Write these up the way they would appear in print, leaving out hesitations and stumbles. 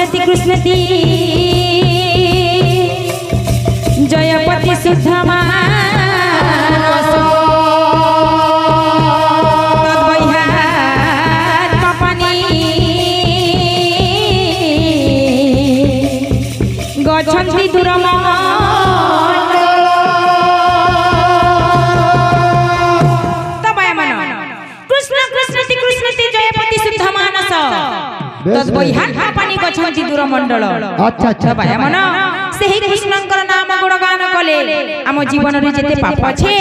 कृष्णति कृष्णति जयपति शुद्ध मानस तद्वैहात पापानि गच्छन्ति दूरमण्डल तबय मन कृष्ण कृष्णति कृष्णति जयपति शुद्ध मानस तद्वैहात पापानि गच्छन्ति दूरमण्डल। अच्छा अच्छा तबय मन सेही कृष्णंकर नाम गुणगान कले आम जीवन रे जेते पाप छे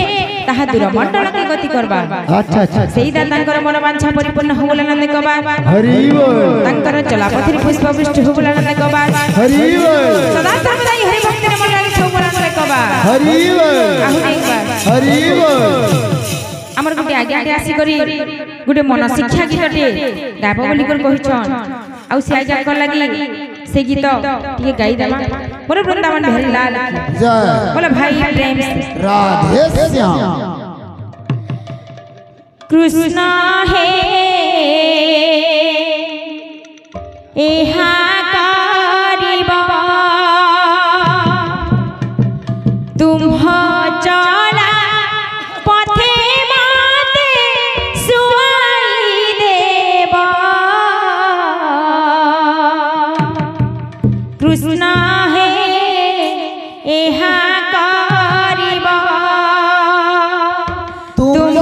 ताहा दूरमण्डल के गति करबा। अच्छा अच्छा सेही दातांकर मन वांछा परिपूर्ण होबला नंद कबा हरि बोल तांकर चलापथि पुष्प वृष्टि होबला नंद कबा हरि बोल सदा सर्वदा हरि भक्त मन लागे होबला नंद कबा हरि बोल हरि बोल। हमर गुटे आगे आगे आसी करी गुटे मन शिक्षा गीतटे गाबो बोली कर कहिछन आ से आगे कर लागी से गीत टिके गाई देमा मोर वृंदावन बिहारी लाल जय बोले भाई प्रेम से राधे श्याम। कृष्ण हे एहा करिबा तुम चला पथे माते सुआई देबा कृष्ण हे एहा करिबा तुम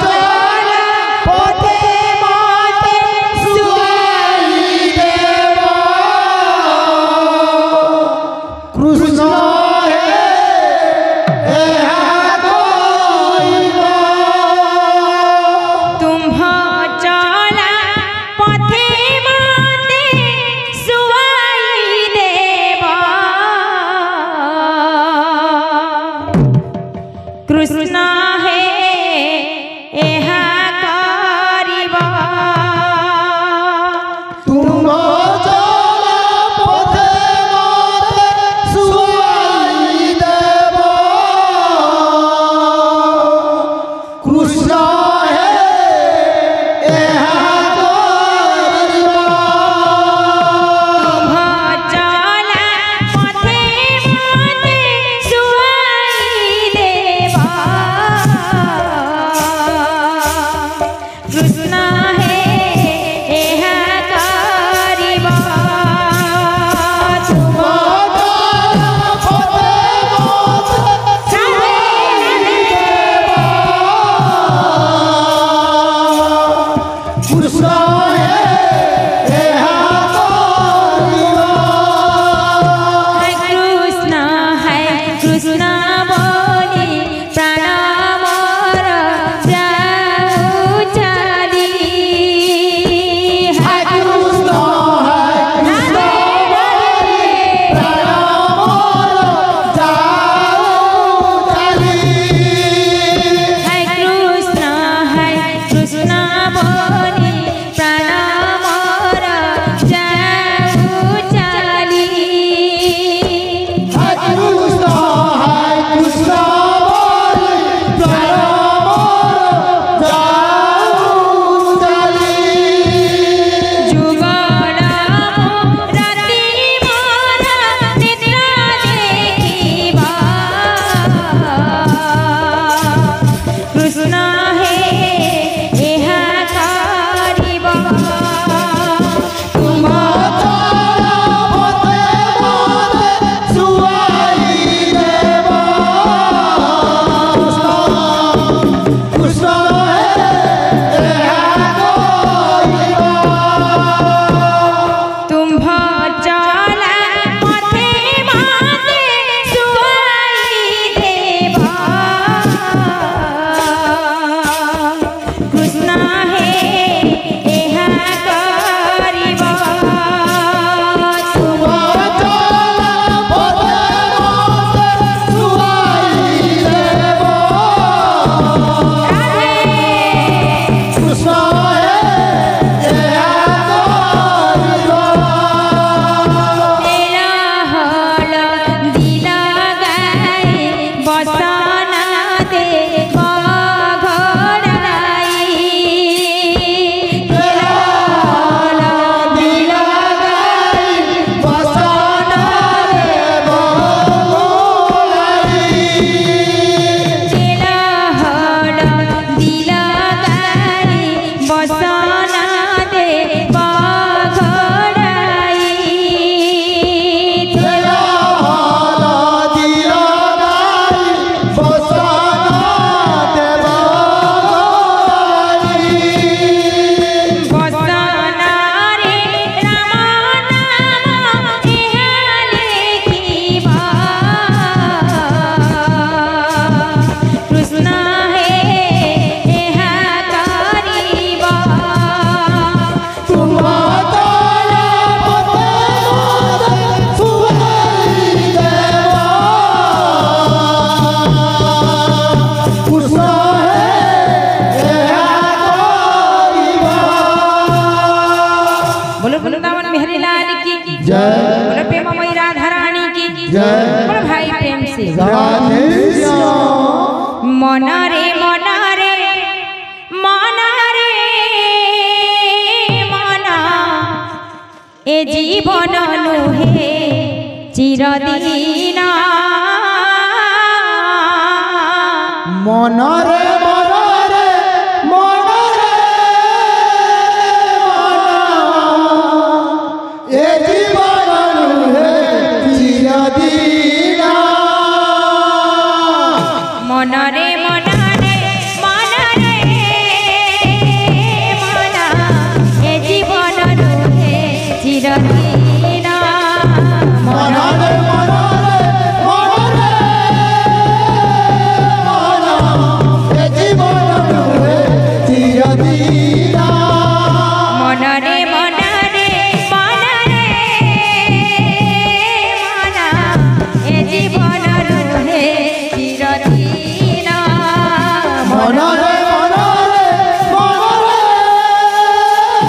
चला पथे माते सुआई देबा जय बोलो प्रेममयी राधा रानी की जय बोलो भाई प्रेम से राधे श्याम मन रे मन रे मन रे मना ए जीवन नुहे चिरदिना मन रे मन रे मन रे मन ए जीवन नुहे चिरदिना मन रे मन रे मन रे मना ए जीवन नुहे चिरदिना मन रे मन रे मन रे मन ए जीवन नुहे चिरदिना मन रे मन रे मन रे मना ए जीवन नुहे चिरदिना मन रे मन रे मन रे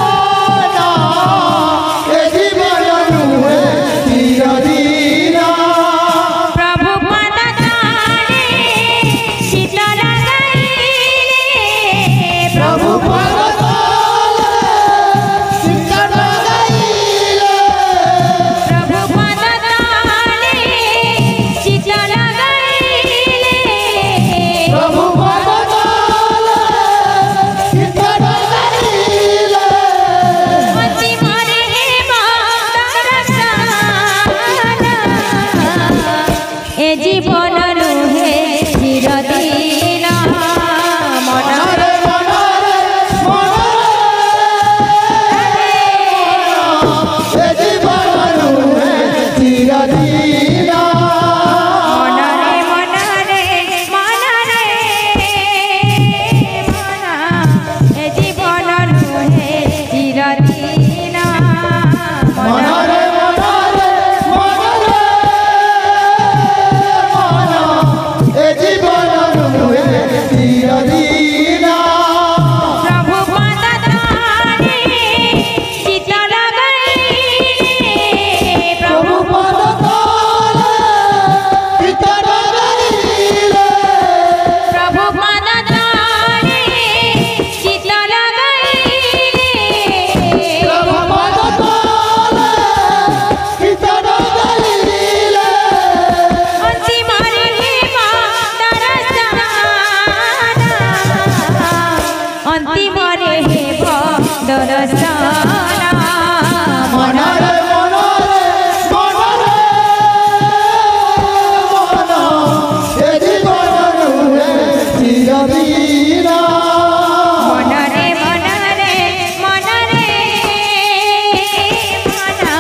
मन ए जीवन नुहे चिरदिना प्रभु पद तारे शीतल गईले प्रभु पद ताले शीतल गईले प्रभु पद तारे शीतल गईले प्रभु पद ताले शीतल गईले मति मरे हे दरसाना ए जीवन नुहे चिरदिना मन रे मन रे मन रे ए जीवन नुहे चिरदिना मन रे मन रे मन रे मना ए जीवन नुहे चिरदिना मन मन रे मन रे मन रे मन ए जीवन नुहे चिरदिना प्रभु पद तारे शीतल गईले प्रभु प्रभु पद ताले शीतल गईले प्रभु पद तारे शीतल गईले प्रभु पद ताले शीतल गईले अंतिम रे हे दरसाना अंतिम रे हे दरसाना मन रे मन रे मन रे मन ए जीवन नुहे चिरदिना मन रे मन रे मन रे मना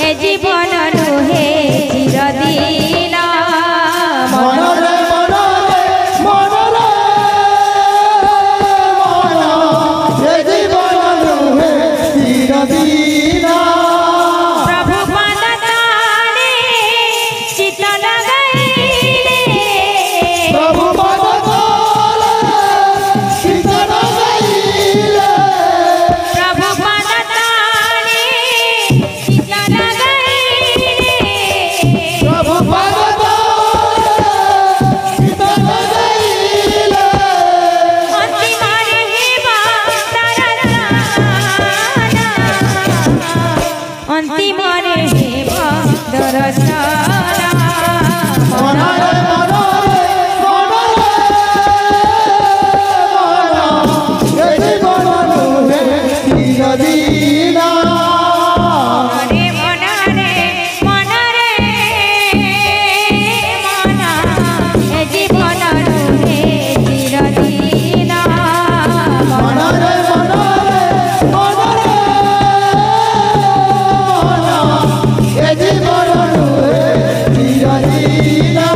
ए जीवन नुहे चिरदिना मन रे मन रे मन रे मन ए जीवन नुहे चिरदिना प्रभु पद तारे शीतल गईले प्रभु पद ताले शीतल गईले प्रभु पद तारे शीतल गईले प्रभु पद ताले शीतल गईले अंतिम रे हे दरसाना अंतिम रे हे दरसाना मन रे मन रे मन रे मन ए जीवन नुहे चिरदिना रे मन रे मन रे मना ए जीवन नुहे चिरदिना मन रे मन रे मन रे मन ए जीवन नुहे चिरदिना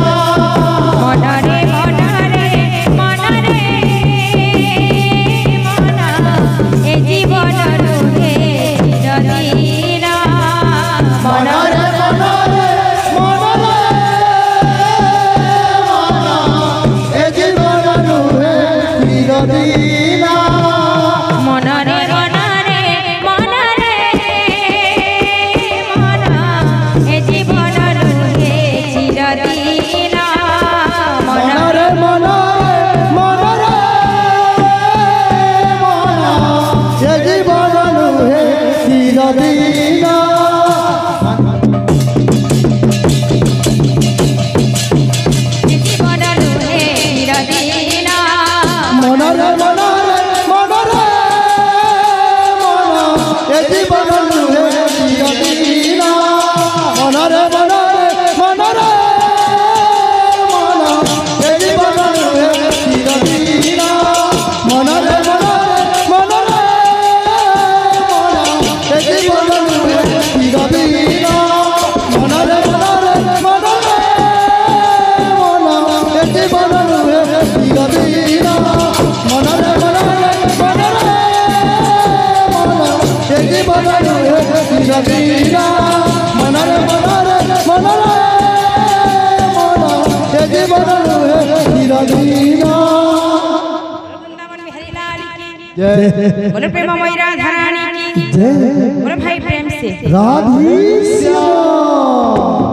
जय बोले प्रेममयी राधा रानी की जय बोले भाई प्रेम से राधे श्याम।